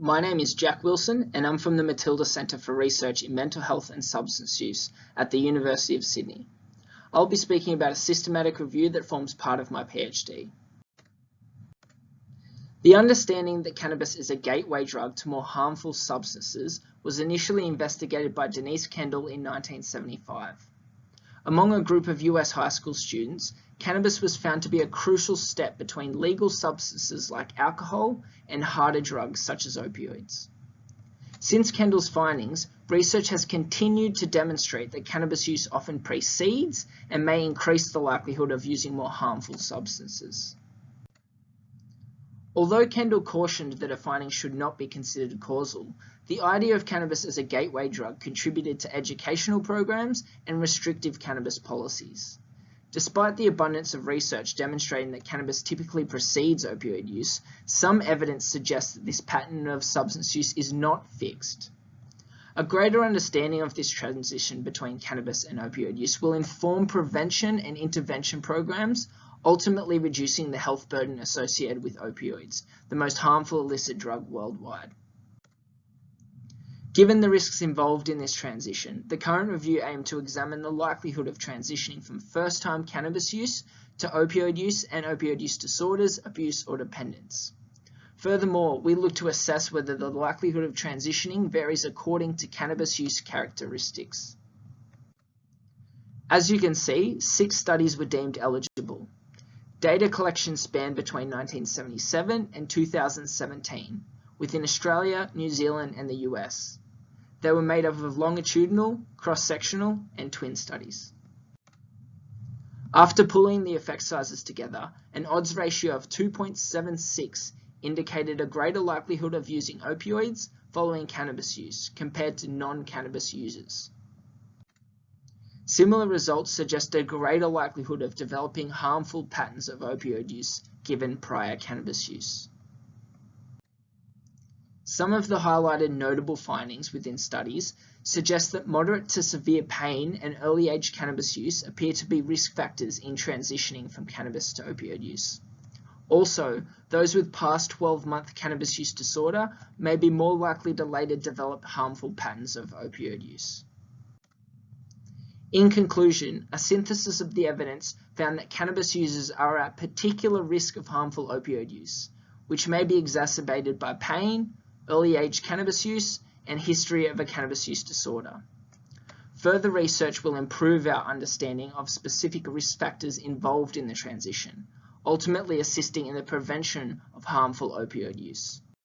My name is Jack Wilson and I'm from the Matilda Centre for Research in Mental Health and Substance Use at the University of Sydney. I'll be speaking about a systematic review that forms part of my PhD. The understanding that cannabis is a gateway drug to more harmful substances was initially investigated by Denise Kendall in 1975. Among a group of US high school students, cannabis was found to be a crucial step between legal substances like alcohol and harder drugs such as opioids. Since Kendall's findings, research has continued to demonstrate that cannabis use often precedes and may increase the likelihood of using more harmful substances. Although Kendall cautioned that her findings should not be considered causal, the idea of cannabis as a gateway drug contributed to educational programs and restrictive cannabis policies. Despite the abundance of research demonstrating that cannabis typically precedes opioid use, some evidence suggests that this pattern of substance use is not fixed. A greater understanding of this transition between cannabis and opioid use will inform prevention and intervention programs, ultimately reducing the health burden associated with opioids, the most harmful illicit drug worldwide. Given the risks involved in this transition, the current review aimed to examine the likelihood of transitioning from first-time cannabis use to opioid use and opioid use disorders, abuse, or dependence. Furthermore, we look to assess whether the likelihood of transitioning varies according to cannabis use characteristics. As you can see, 6 studies were deemed eligible. Data collection spanned between 1977 and 2017, within Australia, New Zealand, and the US. They were made up of longitudinal, cross-sectional, and twin studies. After pulling the effect sizes together, an odds ratio of 2.76 indicated a greater likelihood of using opioids following cannabis use compared to non-cannabis users. Similar results suggest a greater likelihood of developing harmful patterns of opioid use given prior cannabis use. Some of the highlighted notable findings within studies suggest that moderate to severe pain and early-age cannabis use appear to be risk factors in transitioning from cannabis to opioid use. Also, those with past 12-month cannabis use disorder may be more likely to later develop harmful patterns of opioid use. In conclusion, a synthesis of the evidence found that cannabis users are at particular risk of harmful opioid use, which may be exacerbated by pain, early-age cannabis use, and history of a cannabis use disorder. Further research will improve our understanding of specific risk factors involved in the transition, ultimately assisting in the prevention of harmful opioid use.